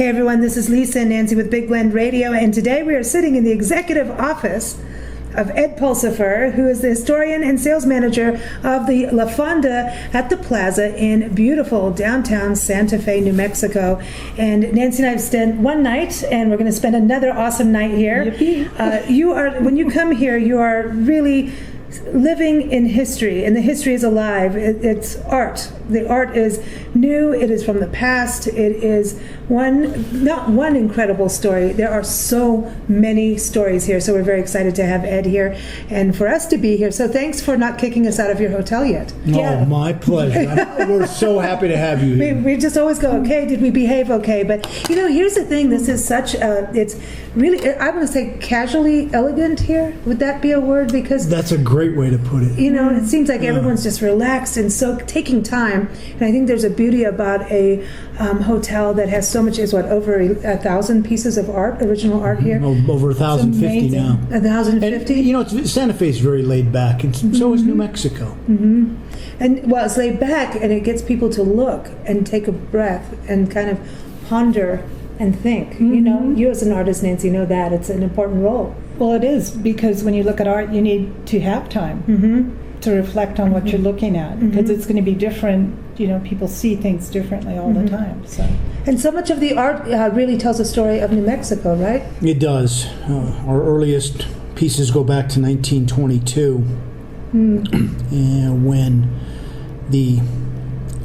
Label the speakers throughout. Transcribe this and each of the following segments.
Speaker 1: Hey everyone, this is Lisa and Nancy with Big Blend Radio, and today we are sitting in the executive office of Ed Pulsifer, who is the historian and sales manager of the La Fonda at the Plaza in beautiful downtown Santa Fe, New Mexico. And Nancy and I have spent one night, and we're going to spend another awesome night here.
Speaker 2: Yippee.
Speaker 1: When you come here, you are really living in history, and the history is alive. It's art. The art is new. It is from the past. It is not one incredible story. There are so many stories here, so we're very excited to have Ed here and for us to be here. So thanks for not kicking us out of your hotel yet.
Speaker 3: Oh, my pleasure. We're so happy to have you here.
Speaker 1: We just always go, okay, did we behave okay? But, here's the thing. This is it's really, I want to say casually elegant here. Would that be a word? Because
Speaker 3: that's a great way to put it.
Speaker 1: It seems like everyone's just relaxed and so taking time. And I think there's a beauty about a hotel that has so much, over 1,000 pieces of art, original art here.
Speaker 3: Over 1,050 now.
Speaker 1: 1,050?
Speaker 3: And, Santa Fe is very laid back, and so is New Mexico.
Speaker 1: Mm-hmm. And, it's laid back, and it gets people to look and take a breath and kind of ponder and think.
Speaker 2: Mm-hmm.
Speaker 1: You as an artist, Nancy, know that. It's an important role.
Speaker 2: Well, it is, because when you look at art, you need to have time to reflect on what you're looking at, because it's going to be different. People see things differently all the time.
Speaker 1: And so much of the art really tells a story of New Mexico, right?
Speaker 3: It does. Our earliest pieces go back to 1922, when the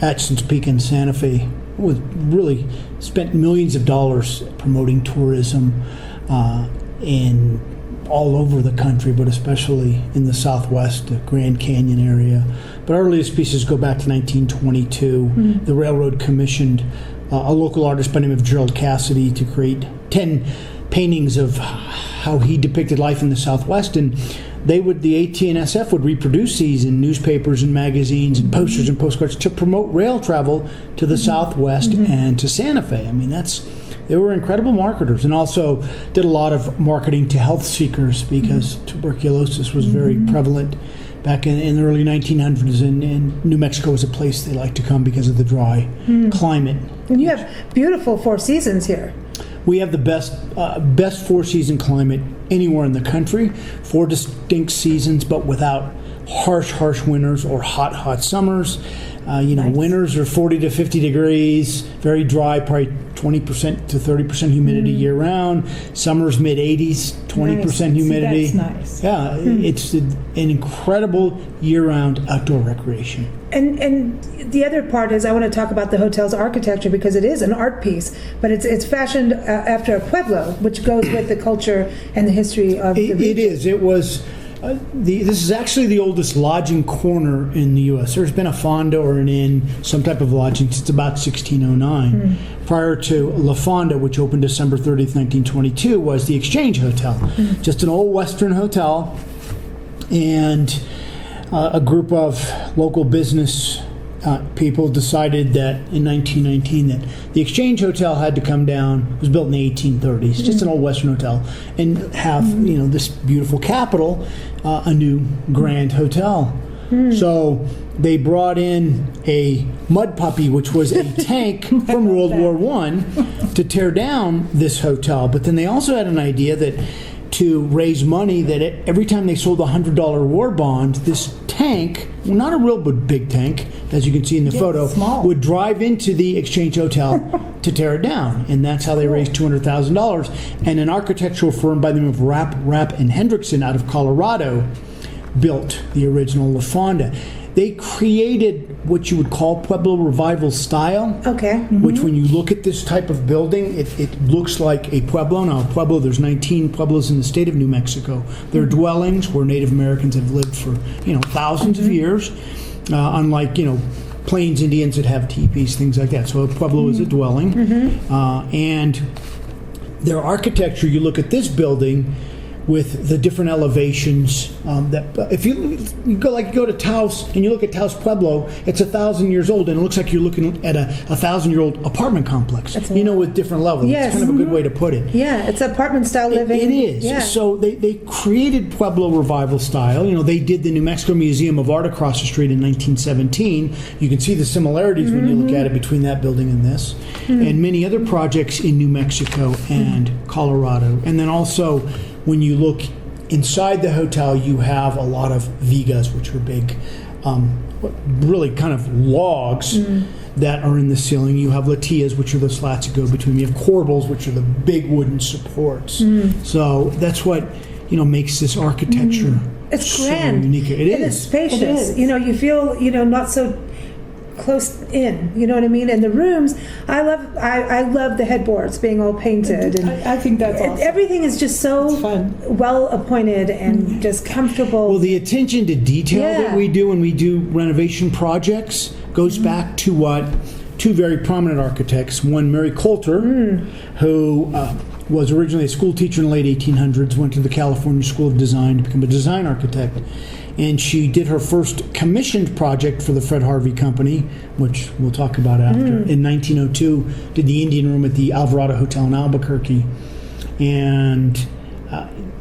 Speaker 3: Atchins Peak in Santa Fe was really spent millions of dollars promoting tourism in all over the country, but especially in the Southwest, the Grand Canyon area. But our earliest pieces go back to 1922. The railroad commissioned a local artist by the name of Gerald Cassidy to create 10 paintings of how he depicted life in the Southwest, and the AT&SF would reproduce these in newspapers and magazines and posters and postcards to promote rail travel to the Southwest and to Santa Fe. They were incredible marketers, and also did a lot of marketing to health seekers, because tuberculosis was very prevalent back in the early 1900s, and New Mexico was a place they liked to come because of the dry climate.
Speaker 1: And you have beautiful Four Seasons here.
Speaker 3: We have the best four-season climate anywhere in the country. 4 distinct seasons, but without harsh winters or hot summers.
Speaker 1: Nice.
Speaker 3: Winters are 40 to 50 degrees, very dry, probably 20% to 30% humidity year-round. Summers mid-80s, 20% humidity.
Speaker 2: See, that's nice.
Speaker 3: Yeah, it's an incredible year-round outdoor recreation.
Speaker 1: And the other part is I want to talk about the hotel's architecture, because it is an art piece, but it's fashioned after a pueblo, which goes with the culture and the history of the region.
Speaker 3: It is. It was. This is actually the oldest lodging corner in the U.S. There's been a Fonda or an inn, some type of lodging, since about 1609. Prior to La Fonda, which opened December 30th, 1922, was the Exchange Hotel. Just an old Western hotel, and a group of local business people decided that in 1919 that the Exchange Hotel had to come down. It was built in the 1830s, just an old Western hotel, and have this beautiful capital, a new grand hotel. So they brought in a mud puppy, which was a tank from World War I, to tear down this hotel. But then they also had an idea that to raise money, that every time they sold a $100 war bond, this tank, not a real big tank, as you can see in the photo, would drive into the Exchange Hotel to tear it down. And that's how they raised $200,000. And an architectural firm by the name of Rapp and Hendrickson out of Colorado built the original La Fonda. They created what you would call Pueblo Revival style.
Speaker 1: Okay.
Speaker 3: Which, when you look at this type of building, it looks like a pueblo. Now, a pueblo, there's 19 pueblos in the state of New Mexico. They're dwellings where Native Americans have lived for, thousands of years. Unlike, Plains Indians that have teepees, things like that. So a pueblo is a dwelling. And their architecture, you look at this building, with the different elevations. If you go to Taos and you look at Taos Pueblo, it's 1,000 years old, and it looks like you're looking at a 1,000-year-old apartment complex. With different levels.
Speaker 1: Yes.
Speaker 3: It's kind of a good way to put it.
Speaker 1: Yeah, it's apartment style living.
Speaker 3: It is.
Speaker 1: Yeah.
Speaker 3: So they created Pueblo Revival style. They did the New Mexico Museum of Art across the street in 1917. You can see the similarities when you look at it between that building and this, and many other projects in New Mexico and Colorado. And then also, when you look inside the hotel, you have a lot of vigas, which are big, really kind of logs that are in the ceiling. You have latillas, which are the slats that go between. You have corbels, which are the big wooden supports. So that's what makes this architecture
Speaker 1: it's
Speaker 3: so
Speaker 1: grand.
Speaker 3: unique. It is.
Speaker 1: It's spacious.
Speaker 2: It is.
Speaker 1: You feel not so close in. You know what I mean? And the rooms, I love the headboards being all painted, and
Speaker 2: I think that's awesome.
Speaker 1: everything is just so
Speaker 2: fun.
Speaker 1: well appointed and just comfortable.
Speaker 3: Well, the attention to detail that we do when we do renovation projects goes back to what two very prominent architects. One, Mary-Colter, who was originally a school teacher in the late 1800s, went to the California School of Design to become a design architect. And she did her first commissioned project for the Fred-Harvey company, which we'll talk about after. In 1902, did the Indian Room at the Alvarado Hotel in Albuquerque. And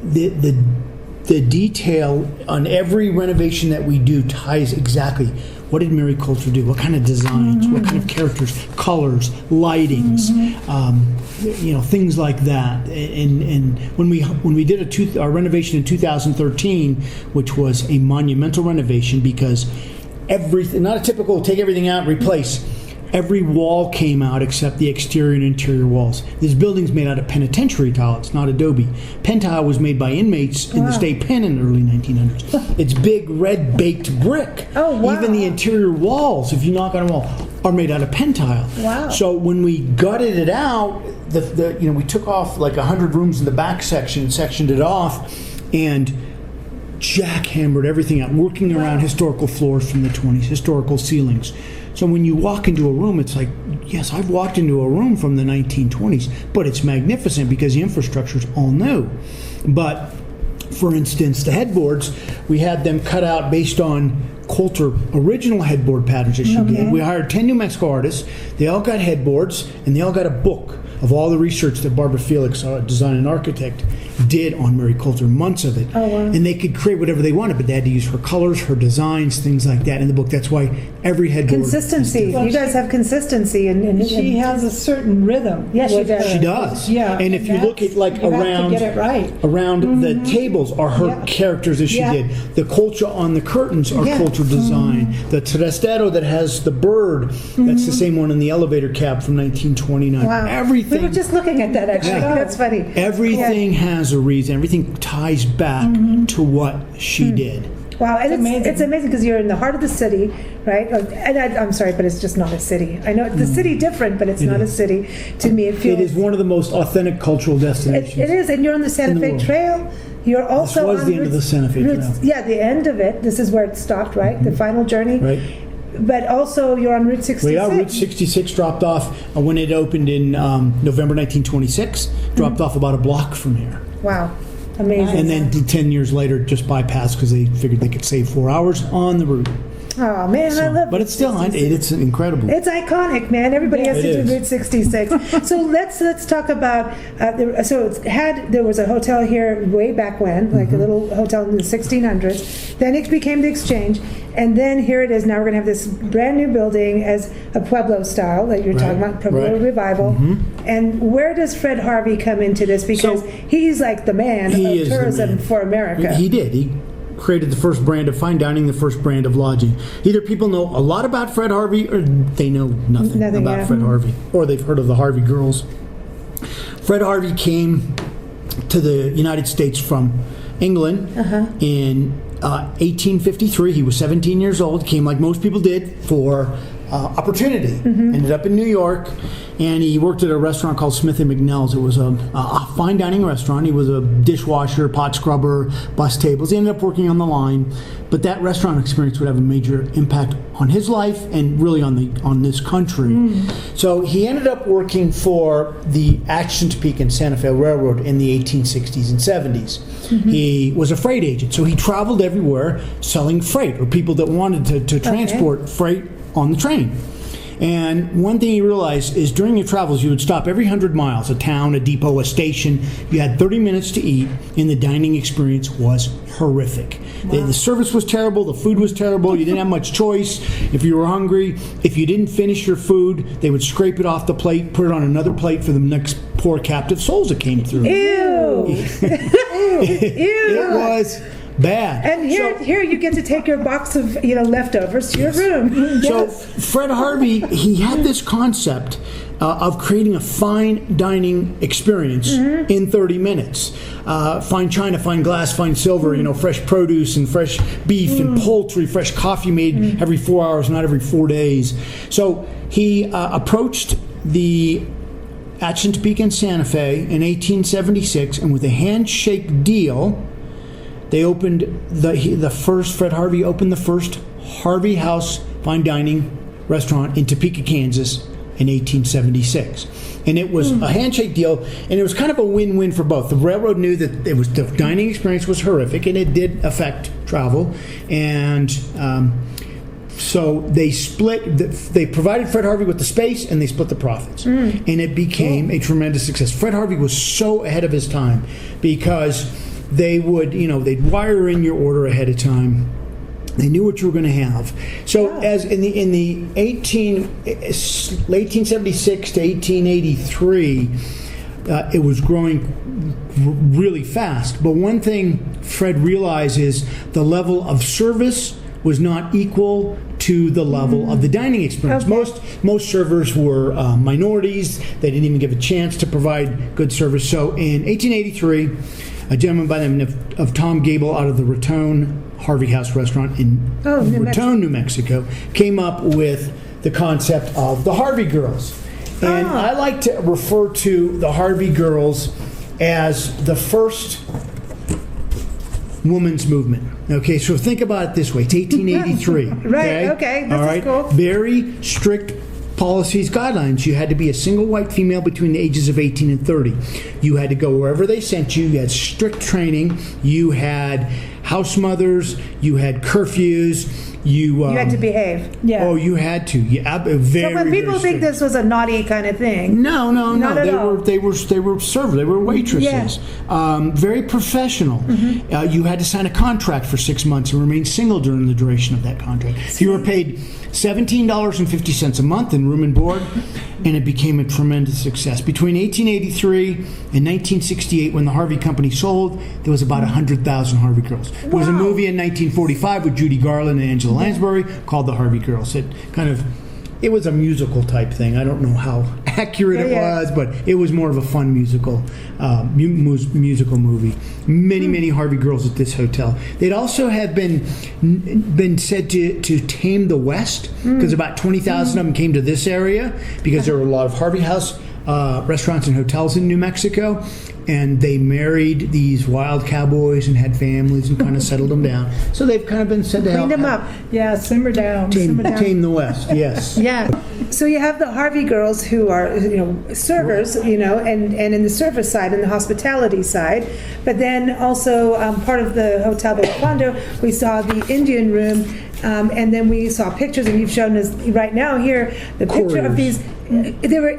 Speaker 3: the detail on every renovation that we do ties exactly. What did Mary-Colter do? What kind of designs? What kind of characters? Colors, lightings, things like that. And when we did our renovation in 2013, which was a monumental renovation, because everything, not a typical take everything out and replace. Every wall came out except the exterior and interior walls. This building's made out of penitentiary tile. It's not adobe. Pen tile was made by inmates in the state pen in the early 1900s. It's big red baked brick.
Speaker 1: Oh, wow.
Speaker 3: Even the interior walls, if you knock on a wall, are made out of pen tile.
Speaker 1: Wow.
Speaker 3: So when we gutted it out, we took off like 100 rooms in the back section, sectioned it off, and jackhammered everything out, working around historical floors from the 20s, historical ceilings. So when you walk into a room, it's like, yes, I've walked into a room from the 1920s, but it's magnificent because the infrastructure's all new. But, for instance, the headboards, we had them cut out based on Colter original headboard patterns that she did. We hired 10 New Mexico artists. They all got headboards, and they all got a book of all the research that Barbara Felix, our design and architect, did on Mary-Colter, months of it.
Speaker 1: Oh, wow.
Speaker 3: And they could create whatever they wanted, but they had to use her colors, her designs, things like that in the book. That's why every headboard...
Speaker 1: Consistency. You guys have consistency. And
Speaker 2: she has a certain rhythm.
Speaker 1: Yes, she does.
Speaker 3: She does.
Speaker 2: Yeah.
Speaker 3: And if you look at
Speaker 2: you have to get it right.
Speaker 3: around the tables are her characters that she did. The colcha on the curtains are Colter design. The trastero that has the bird, that's the same one in the elevator cab from 1929.
Speaker 1: Wow.
Speaker 3: Everything.
Speaker 1: We were just looking at that, actually.
Speaker 3: Yeah.
Speaker 1: That's funny.
Speaker 3: Everything has a reason. Everything ties back to what she did.
Speaker 1: Wow, and
Speaker 2: amazing.
Speaker 1: It's amazing because you're in the heart of the city, right? And I'm sorry, but it's just not a city. I know the city different, but it's not a city. To me, it feels...
Speaker 3: It is one of the most authentic cultural destinations.
Speaker 1: It is, and you're on the Santa Fe Trail. You're also
Speaker 3: This was
Speaker 1: on
Speaker 3: the end of the Santa Fe Trail.
Speaker 1: Yeah, the end of it. This is where it stopped, right? The final journey.
Speaker 3: Right.
Speaker 1: But also, you're on Route 66.
Speaker 3: Well, yeah, Route 66 dropped off when it opened in November 1926. Dropped off about a block from here.
Speaker 1: Wow. Amazing.
Speaker 3: And then 10 years later, just bypassed because they figured they could save 4 hours on the route.
Speaker 1: Oh, man, I love
Speaker 3: But it's still, it's incredible.
Speaker 1: It's iconic, man. Everybody has to do
Speaker 3: is.
Speaker 1: Route 66. So let's talk about. There was a hotel here way back when, like a little hotel in the 1600s. Then it became the Exchange, and then here it is. Now we're going to have this brand new building as a Pueblo style that you're talking about, Pueblo Revival. And where does Fred-Harvey come into this? Because he's like the man of tourism for America.
Speaker 3: He did. He created the first brand of fine dining, the first brand of lodging. Either people know a lot about Fred-Harvey or they know nothing about Fred-Harvey, or they've heard of the Harvey girls. Fred-Harvey came to the United States from England in 1853. He was 17 years old. Came like most people did for opportunity. Ended up in New York, and he worked at a restaurant called Smith & McNell's. It was a fine dining restaurant. He was a dishwasher, pot scrubber, bus tables. He ended up working on the line, but that restaurant experience would have a major impact on his life and really on this country. So he ended up working for the Atchison, Topeka, and Santa Fe Railroad in the 1860s and 70s. He was a freight agent, so he traveled everywhere selling freight, or people that wanted to transport freight on the train. And one thing he realized is during your travels, you would stop every 100 miles, a town, a depot, a station. You had 30 minutes to eat, and the dining experience was horrific. The service was terrible, the food was terrible, you didn't have much choice. If you were hungry, if you didn't finish your food, they would scrape it off the plate, put it on another plate for the next poor captive souls that came through.
Speaker 1: Ew!
Speaker 3: It was bad.
Speaker 1: And here you get to take your box of leftovers to your room.
Speaker 3: So Fred-Harvey, he had this concept of creating a fine dining experience in 30 minutes. Fine china, fine glass, fine silver, fresh produce and fresh beef and poultry, fresh coffee made every 4 hours, not every 4 days. So he approached the Atchison, Topeka, and Santa Fe in 1876, and with a handshake deal, they opened Fred-Harvey opened the first Harvey House fine dining restaurant in Topeka, Kansas in 1876. And it was a handshake deal, and it was kind of a win-win for both. The railroad knew that the dining experience was horrific, and it did affect travel. And so they they provided Fred-Harvey with the space, and they split the profits. And it became a tremendous success. Fred-Harvey was so ahead of his time because they would, they'd wire in your order ahead of time. They knew what you were going to have. So as in the 1876 to 1883, it was growing really fast. But one thing Fred realized is the level of service was not equal to the level of the dining experience. Most servers were minorities. They didn't even give a chance to provide good service. So in 1883, a gentleman by the name of Tom Gable out of the Raton Harvey House restaurant in Raton, New Mexico, came up with the concept of the Harvey Girls. And I like to refer to the Harvey Girls as the first women's movement. Okay, so think about it this way. It's 1883.
Speaker 1: Okay, this is cool.
Speaker 3: Very strict policies, guidelines. You had to be a single white female between the ages of 18 and 30. You had to go wherever they sent you. You had strict training. You had house mothers. You had curfews. You
Speaker 1: had to behave.
Speaker 2: Yeah.
Speaker 3: Oh, you had to. Yeah,
Speaker 1: So when people think this was a naughty kind of thing,
Speaker 3: no. They were servers. They were waitresses. Very professional. You had to sign a contract for 6 months and remain single during the duration of that contract. You were paid $17.50 a month in room and board, and it became a tremendous success. Between 1883 and 1968, when the Harvey Company sold, there was about 100,000 Harvey Girls. There was a movie in 1945 with Judy Garland and Angela Lansbury called The Harvey Girls. It was a musical type thing. I don't know how accurate it was, but it was more of a fun musical movie. Many Harvey Girls at this hotel. They'd also have been said to tame the West, because about 20,000 of them came to this area because there were a lot of Harvey House restaurants and hotels in New Mexico, and they married these wild cowboys and had families and kind of settled them down. So they've kind of been said to help.
Speaker 1: Clean them up.
Speaker 2: Yeah, simmer down.
Speaker 3: Tame the West, yes.
Speaker 1: Yeah. So you have the Harvey Girls who are, servers, and in the service side and the hospitality side. But then also part of the hotel, the Fonda, we saw the Indian room, and then we saw pictures, and you've shown us right now here the picture of these. They were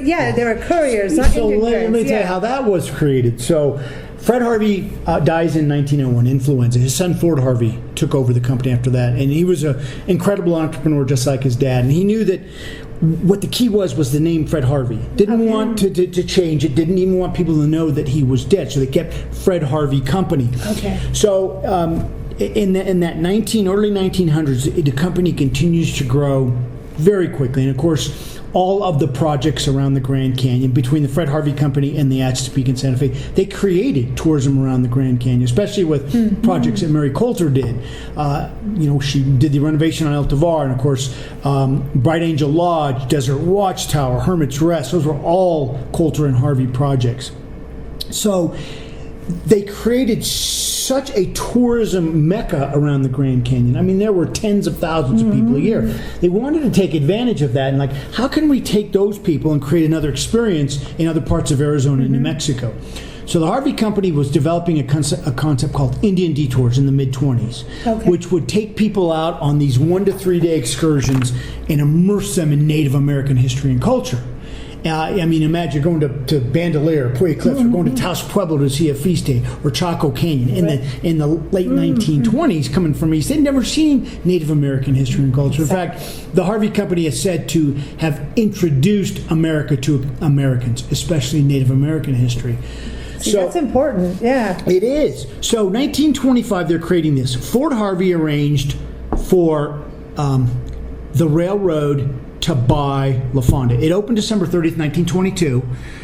Speaker 1: couriers, not Indian couriers.
Speaker 3: Let me tell you how that was created. So Fred-Harvey dies in 1901, influenza. His son Ford Harvey took over the company after that, and he was an incredible entrepreneur just like his dad. And he knew that what the key was the name Fred-Harvey. Didn't want to change it, didn't even want people to know that he was dead, so they kept Fred-Harvey Company.
Speaker 1: Okay.
Speaker 3: So in that early 1900s, the company continues to grow very quickly. And of course, all of the projects around the Grand Canyon, between the Fred-Harvey Company and the Chesapeake and Santa Fe, they created tourism around the Grand Canyon, especially with projects that Mary-Colter did. She did the renovation on El Tovar, and of course, Bright Angel Lodge, Desert Watchtower, Hermit's Rest. Those were all Colter and Harvey projects. So they created such a tourism mecca around the Grand Canyon. I mean, there were tens of thousands of people a year. They wanted to take advantage of that, and like, how can we take those people and create another experience in other parts of Arizona and New Mexico? So the Harvey Company was developing a concept called Indian Detours in the mid-20s, which would take people out on these 1 to 3 day excursions and immerse them in Native American history and culture. Imagine going to Bandelier, Puya Cliffs, or going to Taos Pueblo to see a feast day, or Chaco Canyon in the late 1920s, coming from East. They'd never seen Native American history and culture. In fact, the Harvey Company is said to have introduced America to Americans, especially Native American history.
Speaker 1: See, that's important, yeah.
Speaker 3: It is. So 1925, they're creating this. Fort Harvey arranged for the railroad to buy La Fonda. It opened December 30th, 1922,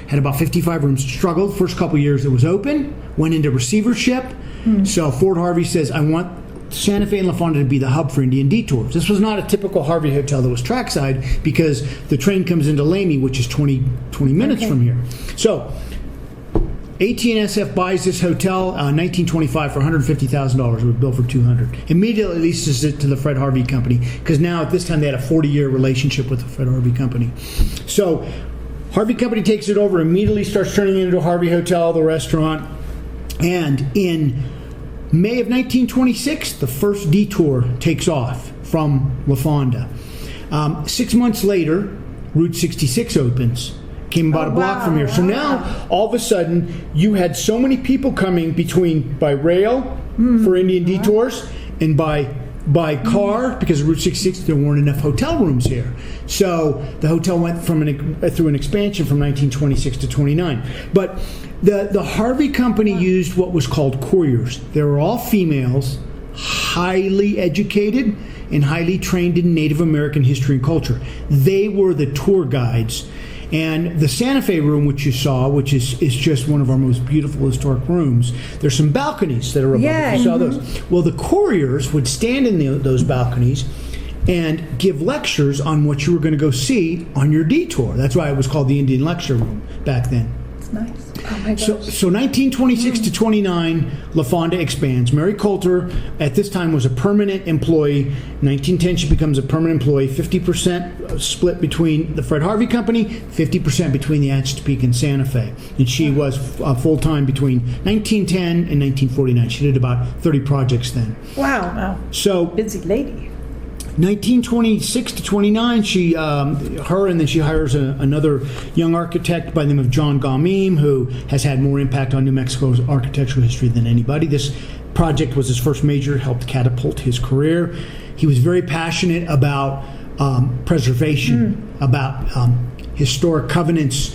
Speaker 3: had about 55 rooms, struggled first couple years it was open, went into receivership. So Fort Harvey says, I want Santa Fe and La Fonda to be the hub for Indian Detours. This was not a typical Harvey hotel that was trackside, because the train comes into Lamy, which is 20 minutes from here. So AT&SF buys this hotel 1925 for $150,000. It was built for $200,000. Immediately leases it to the Fred-Harvey Company, because now at this time they had a 40-year relationship with the Fred-Harvey Company. So Harvey Company takes it over, immediately starts turning it into a Harvey Hotel, the restaurant. And in May of 1926, the first detour takes off from La Fonda. 6 months later, Route 66 opens. Came about a block from here. So now, all of a sudden, you had so many people coming by rail for Indian Detours, and by car, because of Route 66, there weren't enough hotel rooms here. So the hotel went through an expansion from 1926 to 29. But the Harvey Company used what was called couriers. They were all females, highly educated, and highly trained in Native American history and culture. They were the tour guides. And the Santa Fe room, which you saw, which is just one of our most beautiful historic rooms, there's some balconies that are above it. You saw those. Well, the couriers would stand in those balconies and give lectures on what you were going to go see on your detour. That's why it was called the Indian Lecture Room back then.
Speaker 2: It's nice.
Speaker 1: Oh my gosh.
Speaker 3: So 1926 to 29, La Fonda expands. Mary-Colter at this time was a permanent employee. 1910, she becomes a permanent employee. 50% split between the Fred-Harvey Company, 50% between the Chesapeake and Santa Fe. And she was full-time between 1910 and 1949. She did about 30 projects then.
Speaker 1: Wow.
Speaker 3: So
Speaker 2: busy lady.
Speaker 3: 1926 to 29, and then she hires another young architect by the name of John Gamim, who has had more impact on New Mexico's architectural history than anybody. This project was his first major, helped catapult his career. He was very passionate about preservation, about historic covenants,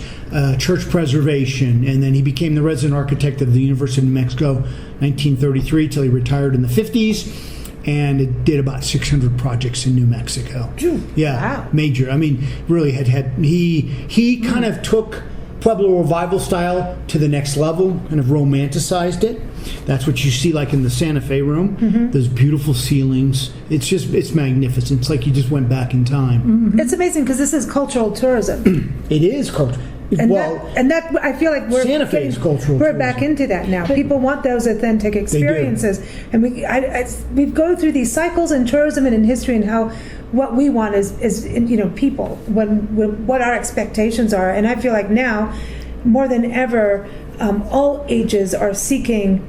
Speaker 3: church preservation, and then he became the resident architect of the University of New Mexico 1933 till he retired in the 50s. And it did about 600 projects in New Mexico. Yeah, wow. Major. I mean, really he kind of took Pueblo revival style to the next level, kind of romanticized it. That's what you see like in the Santa Fe room. Those beautiful ceilings. It's magnificent. It's like you just went back in time.
Speaker 1: It's amazing because this is cultural tourism.
Speaker 3: It is cultural.
Speaker 1: And that I feel like we're
Speaker 3: Santa Fe is cultural
Speaker 1: we're
Speaker 3: tourism.
Speaker 1: Back into that now. People want those authentic experiences, and we go through these cycles in tourism and in history, and how what we want is people what our expectations are, and I feel like now more than ever, all ages are seeking.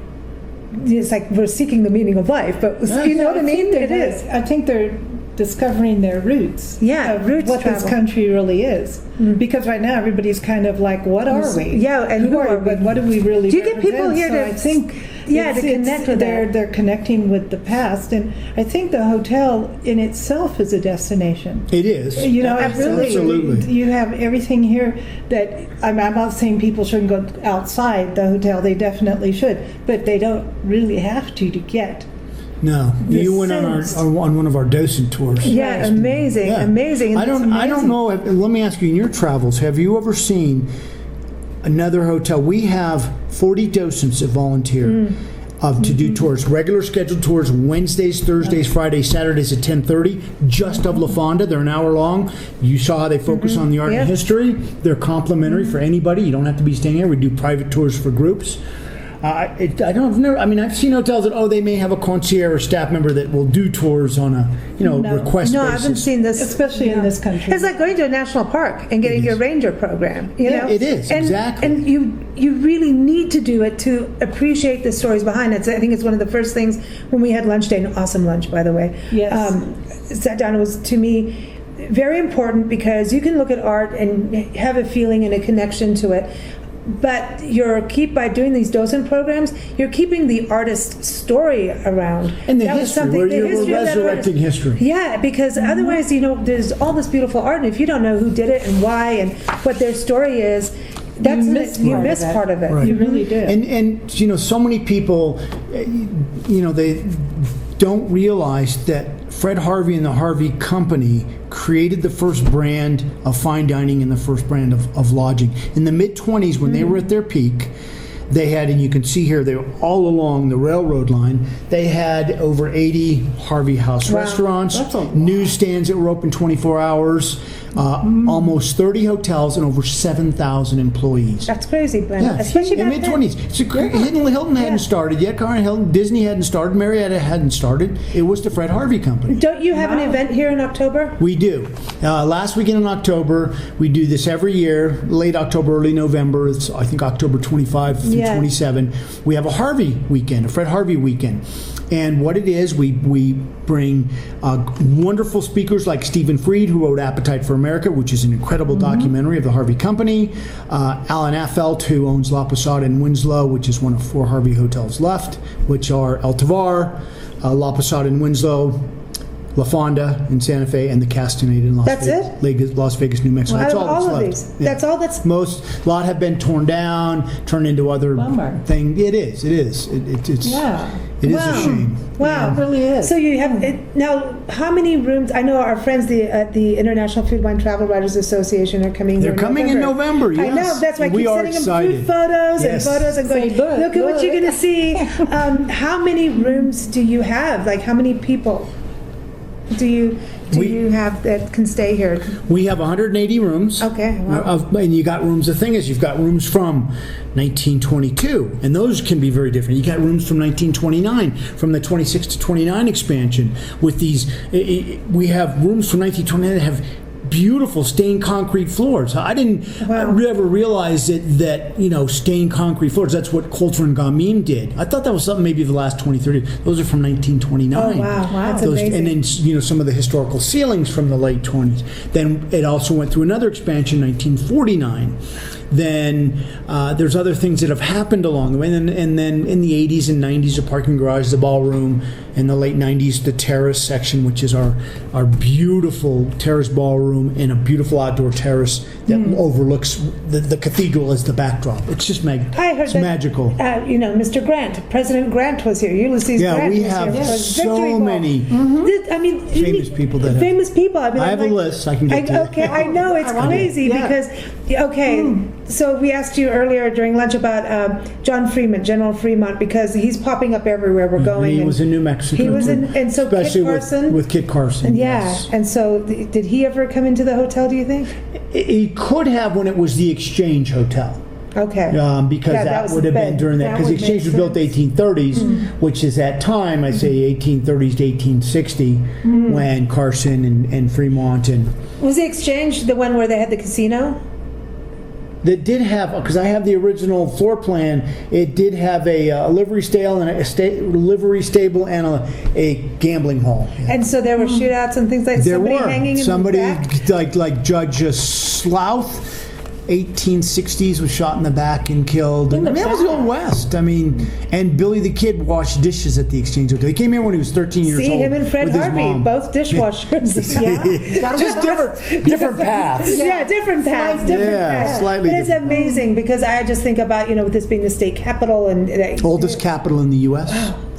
Speaker 1: It's like we're seeking the meaning of life, but you know what I mean? It is.
Speaker 2: I think they're discovering their roots.
Speaker 1: Yeah, roots
Speaker 2: what
Speaker 1: travel.
Speaker 2: This country really is. Because right now everybody's kind of like, what are we?
Speaker 1: Yeah, and who are we?
Speaker 2: But what do we really
Speaker 1: Do you get people
Speaker 2: represent?
Speaker 1: here
Speaker 2: So
Speaker 1: to?
Speaker 2: I think
Speaker 1: to connect with
Speaker 2: they're connecting with the past, and I think the hotel in itself is a destination.
Speaker 3: It is.
Speaker 2: Absolutely. You have everything here that I'm not saying people shouldn't go outside the hotel. They definitely should, but they don't really have to get
Speaker 3: No,
Speaker 1: The
Speaker 3: you went on
Speaker 1: sense.
Speaker 3: on one of our docent tours.
Speaker 1: Yeah, amazing,
Speaker 3: Yeah.
Speaker 1: amazing.
Speaker 3: I don't know. Let me ask you, in your travels, have you ever seen another hotel? We have 40 docents that volunteer to do tours, regular scheduled tours, Wednesdays, Thursdays, Fridays, Saturdays at 10:30, just of La Fonda. They're an hour long. You saw how they focus on the art
Speaker 1: Yeah.
Speaker 3: and history. They're complimentary for anybody. You don't have to be staying here. We do private tours for groups. I don't know. I mean, I've seen hotels that they may have a concierge or staff member that will do tours on a request
Speaker 1: No, I
Speaker 3: basis.
Speaker 1: haven't seen this,
Speaker 2: Especially in this country.
Speaker 1: It's like going to a national park and getting your ranger program. You
Speaker 3: Yeah,
Speaker 1: know?
Speaker 3: it is,
Speaker 1: and,
Speaker 3: exactly.
Speaker 1: And you really need to do it to appreciate the stories behind it. So I think it's one of the first things when we had lunch day, an awesome lunch, by the way.
Speaker 2: Yes.
Speaker 1: Sat down. It was, to me, very important because you can look at art and have a feeling and a connection to it. But by doing these docent programs, you're keeping the artist's story around.
Speaker 3: And the
Speaker 1: That was
Speaker 3: history,
Speaker 1: something-
Speaker 3: we're
Speaker 1: the history of that
Speaker 3: resurrecting
Speaker 1: artist.
Speaker 3: history.
Speaker 1: Yeah, because otherwise, there's all this beautiful art, and if you don't know who did it and why and what their story is, you miss part of it.
Speaker 3: Right.
Speaker 2: You really do.
Speaker 3: And so many people, they don't realize that Fred-Harvey and the Harvey Company created the first brand of fine dining and the first brand of lodging. In the mid-20s, when they were at their peak, they had, and you can see here, they were all along the railroad line, they had over 80 Harvey House restaurants, newsstands that were open 24 hours, almost 30 hotels, and over 7,000 employees.
Speaker 1: That's crazy, Brenda.
Speaker 3: Yeah,
Speaker 1: Especially
Speaker 3: in
Speaker 1: back then.
Speaker 3: mid-20s. Hilton hadn't started yet. Hilton, Disney hadn't started. Marriott hadn't started. It was the Fred-Harvey Company.
Speaker 1: Don't you have an event here in October?
Speaker 3: We do. Last weekend in October, we do this every year, late October, early November. It's, I think, October 25 through 27. We have a Harvey weekend, a Fred-Harvey weekend. And what it is, we bring wonderful speakers like Stephen Fried, who wrote Appetite for America, which is an incredible documentary of the Harvey Company. Alan Affelt, who owns La Posada in Winslow, which is one of 4 Harvey hotels left, which are El Tovar, La Posada in Winslow, La Fonda in Santa Fe, and the Castaneda in Las Vegas, New Mexico.
Speaker 1: Out
Speaker 3: That's
Speaker 1: of
Speaker 3: all
Speaker 1: all
Speaker 3: that's
Speaker 1: of
Speaker 3: left.
Speaker 1: these. That's all that's...
Speaker 3: A lot have been torn down, turned into other things. It is. It is a shame.
Speaker 1: Wow,
Speaker 2: Yeah, it really is.
Speaker 1: So you have now. How many rooms? I know our friends at the International Food Wine Travel Writers Association are coming.
Speaker 3: They're coming in November. Yes.
Speaker 1: I know. That's why I
Speaker 3: We
Speaker 1: keep
Speaker 3: are
Speaker 1: sending them
Speaker 3: excited.
Speaker 1: food photos and
Speaker 3: Yes.
Speaker 1: photos and going.
Speaker 2: Say, look,
Speaker 1: at what you're going to see. How many rooms do you have? Like how many people do you have that can stay here?
Speaker 3: We have 180 rooms.
Speaker 1: Okay, wow.
Speaker 3: And you got rooms. The thing is, you've got rooms from 1922, and those can be very different. You got rooms from 1929, from the 26 to 29 expansion. With these, we have rooms from 1929 that have beautiful stained concrete floors. I didn't ever realize that stained concrete floors, that's what Colter and Gamin did. I thought that was something maybe of the last 20, 30. Those are from 1929.
Speaker 1: Oh, wow. That's amazing.
Speaker 3: And then, some of the historical ceilings from the late 20s. Then it also went through another expansion, 1949. Then there's other things that have happened along the way. And then in the 80s and 90s, the parking garage, the ballroom. In the late 90s, the terrace section, which is our beautiful terrace ballroom and a beautiful outdoor terrace that overlooks the cathedral as the backdrop. It's just magical.
Speaker 1: Mr. Grant, President Grant was here. Ulysses Grant
Speaker 3: we
Speaker 1: was
Speaker 3: have
Speaker 1: here.
Speaker 3: so many
Speaker 1: famous
Speaker 3: people that
Speaker 1: famous people. I
Speaker 3: have a list I can get to.
Speaker 1: Okay, I know it's crazy because so we asked you earlier during lunch about John Fremont, General Fremont, because he's popping up everywhere we're going.
Speaker 3: He was in New Mexico.
Speaker 1: He was and so
Speaker 3: especially
Speaker 1: Kit Carson
Speaker 3: with Kit Carson.
Speaker 1: Yes. And so did he ever come into the hotel? Do you think?
Speaker 3: He could have when it was the Exchange Hotel.
Speaker 1: Okay.
Speaker 3: Because that would have been during that, because the Exchange was built 1830s, which is that time, I say 1830s to 1860, when Carson and Fremont and...
Speaker 1: Was the Exchange the one where they had the casino?
Speaker 3: That did have, because I have the original floor plan, it did have a livery stable and a gambling hall. Yeah.
Speaker 1: And so there were shootouts and things like
Speaker 3: There
Speaker 1: somebody
Speaker 3: were.
Speaker 1: hanging in
Speaker 3: Somebody
Speaker 1: the back?
Speaker 3: like Judge Slouth 1860s was shot in the back and killed.
Speaker 2: In the
Speaker 3: that was the Old West. I mean, and Billy the Kid washed dishes at the Exchange Hotel. He came here when he was 13 years old.
Speaker 1: See, him and Fred
Speaker 3: with his
Speaker 1: Harvey,
Speaker 3: mom.
Speaker 1: both dishwashers. Yeah.
Speaker 3: Just different paths.
Speaker 1: Yeah, different paths.
Speaker 3: Slightly
Speaker 1: But it's
Speaker 3: different.
Speaker 1: amazing because I just think about, with this being the state capital and
Speaker 3: Oldest capital in the U.S.,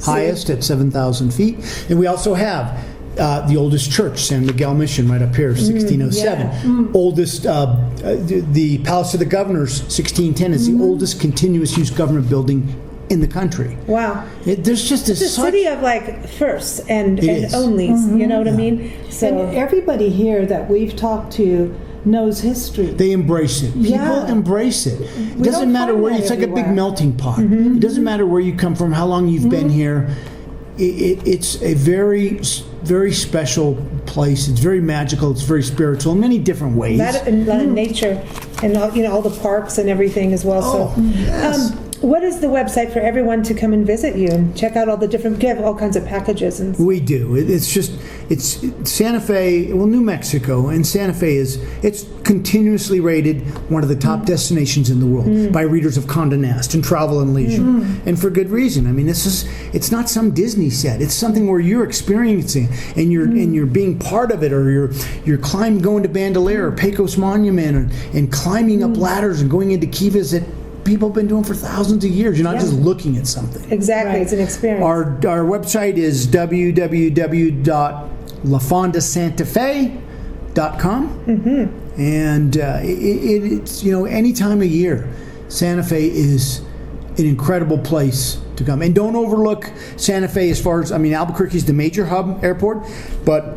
Speaker 3: highest at 7,000 feet. And we also have the oldest church, San Miguel Mission, right up here, 1607. Oldest, the Palace of the Governors, 1610, is the oldest continuous use government building in the country.
Speaker 1: Wow.
Speaker 3: There's just
Speaker 1: It's a city of like firsts and
Speaker 3: is.
Speaker 1: onlys, you know what I mean? So
Speaker 2: And everybody here that we've talked to knows history.
Speaker 3: They embrace it. People
Speaker 2: Yeah.
Speaker 3: embrace it. It
Speaker 2: We
Speaker 3: doesn't
Speaker 2: don't
Speaker 3: matter
Speaker 2: find
Speaker 3: where
Speaker 2: that
Speaker 3: it's like a big
Speaker 2: everywhere.
Speaker 3: melting pot. It doesn't matter where you come from, how long you've been here. It's a very, very special place. It's very magical. It's very spiritual in many different ways.
Speaker 1: a lot of nature and all the parks and everything as well.
Speaker 3: Oh,
Speaker 1: So
Speaker 3: yes.
Speaker 1: what is the website for everyone to come and visit you and check out all the different, you have all kinds of packages and
Speaker 3: We do. It's Santa Fe, New Mexico, and Santa Fe it's continuously rated one of the top destinations in the world by readers of Condé Nast and Travel and Leisure, and for good reason. I mean, it's not some Disney set. It's something where you're experiencing and you're being part of it, or you're going to Bandelier or Pecos Monument and climbing up ladders and going into kivas that people have been doing for thousands of years. You're not just looking at something.
Speaker 1: exactly,
Speaker 2: Right.
Speaker 1: it's an experience.
Speaker 3: Our website is www.lafondasantafe.com, and it's any time of year, Santa Fe is an incredible place to come. And don't overlook Santa Fe as far as Albuquerque is the major hub airport, but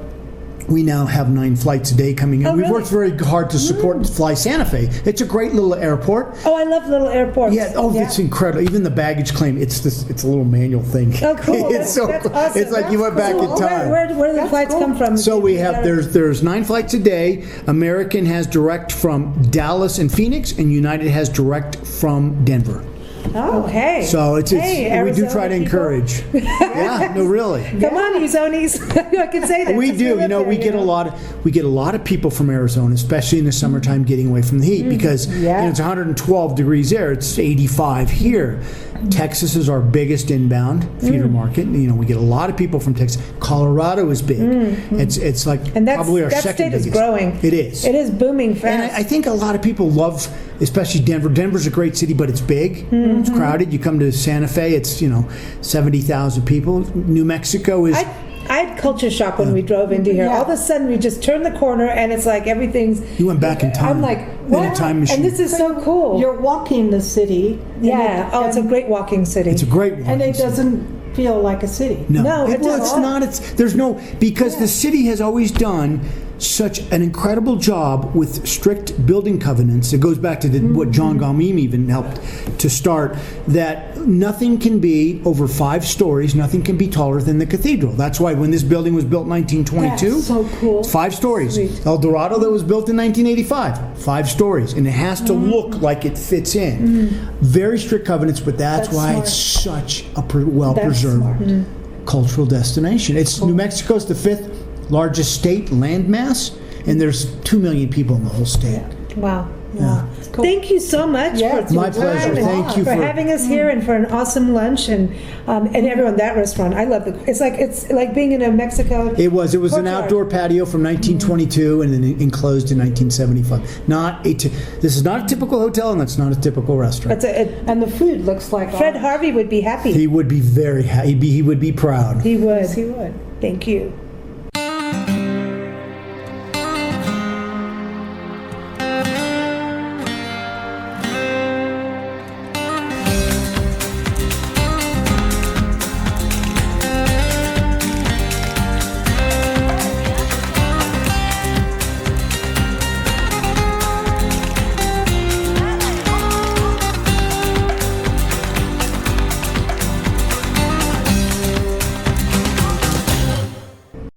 Speaker 3: we now have 9 flights a day coming in.
Speaker 1: Oh,
Speaker 3: We've
Speaker 1: really?
Speaker 3: worked very hard to support Fly Santa Fe. It's a great little airport.
Speaker 1: Oh, I love little airports.
Speaker 3: Yeah. Oh, it's incredible. Even the baggage claim. It's a little manual thing.
Speaker 1: Oh, cool.
Speaker 3: It's so
Speaker 1: That's
Speaker 3: cool.
Speaker 1: awesome.
Speaker 3: It's like you went back in time.
Speaker 1: Where do the flights come from?
Speaker 3: So we have there's 9 flights a day. American has direct from Dallas and Phoenix, and United has direct from Denver.
Speaker 1: Oh, hey.
Speaker 3: So it's
Speaker 1: Hey,
Speaker 3: we do
Speaker 1: Arizona
Speaker 3: try to
Speaker 1: people.
Speaker 3: encourage. Yeah. No, really.
Speaker 1: Come on, you Zonies. I can say that.
Speaker 3: We
Speaker 1: since
Speaker 3: do.
Speaker 1: live there,
Speaker 3: We get a lot of people from Arizona, especially in the summertime, getting away from the heat because it's 112 degrees there. It's 85 here. Texas is our biggest inbound feeder market. We get a lot of people from Texas. Colorado is big. It's like
Speaker 1: And
Speaker 3: probably our
Speaker 1: that
Speaker 3: second
Speaker 1: state is
Speaker 3: biggest.
Speaker 1: growing.
Speaker 3: It is.
Speaker 1: It is booming
Speaker 3: And
Speaker 1: fast.
Speaker 3: I think a lot of people love, especially Denver. Denver's a great city, but it's big. It's crowded. You come to Santa Fe, it's 70,000 people. New Mexico is.
Speaker 1: I had culture shock when we drove into here.
Speaker 2: Yeah.
Speaker 1: All of a sudden, we just turned the corner, and it's like everything's.
Speaker 3: You went back in time.
Speaker 1: I'm like,
Speaker 3: In
Speaker 1: what?
Speaker 3: a time machine.
Speaker 1: And this is so cool.
Speaker 2: You're walking the city.
Speaker 1: yeah. Oh, it's a great walking city.
Speaker 3: It's a great one.
Speaker 2: And it doesn't feel like a city.
Speaker 1: No, it
Speaker 3: well,
Speaker 1: doesn't.
Speaker 3: it's not. There's no, because the city has always done such an incredible job with strict building covenants. It goes back to what John Galmim even helped to start, that nothing can be over 5 stories, nothing can be taller than the cathedral. That's why when this building was built in 1922,
Speaker 2: That's so cool.
Speaker 3: it's 5 stories.
Speaker 1: Sweet.
Speaker 3: El Dorado that was built in 1985, 5 stories. And it has to look like it fits in. Very strict covenants, but that's why
Speaker 2: smart.
Speaker 3: it's such a well-preserved cultural destination. New Mexico's the 5th largest state landmass, and there's 2 million people in the whole state.
Speaker 1: Wow.
Speaker 3: Yeah.
Speaker 2: Cool.
Speaker 1: Thank you so much
Speaker 2: Yeah,
Speaker 1: for
Speaker 2: it's
Speaker 3: My
Speaker 1: your time
Speaker 3: pleasure.
Speaker 1: and
Speaker 3: Thank you
Speaker 1: for
Speaker 3: for
Speaker 1: having us here and for an awesome lunch and everyone that restaurant. I love it's like being in a Mexico.
Speaker 3: It was an
Speaker 1: courtyard.
Speaker 3: outdoor patio from 1922 and then enclosed in 1975. This is not a typical hotel, and that's not a typical restaurant.
Speaker 2: And the food looks like
Speaker 1: Fred-Harvey would be happy.
Speaker 3: He would be very happy. He would be proud.
Speaker 1: He would.
Speaker 2: Yes, he would.
Speaker 1: Thank you.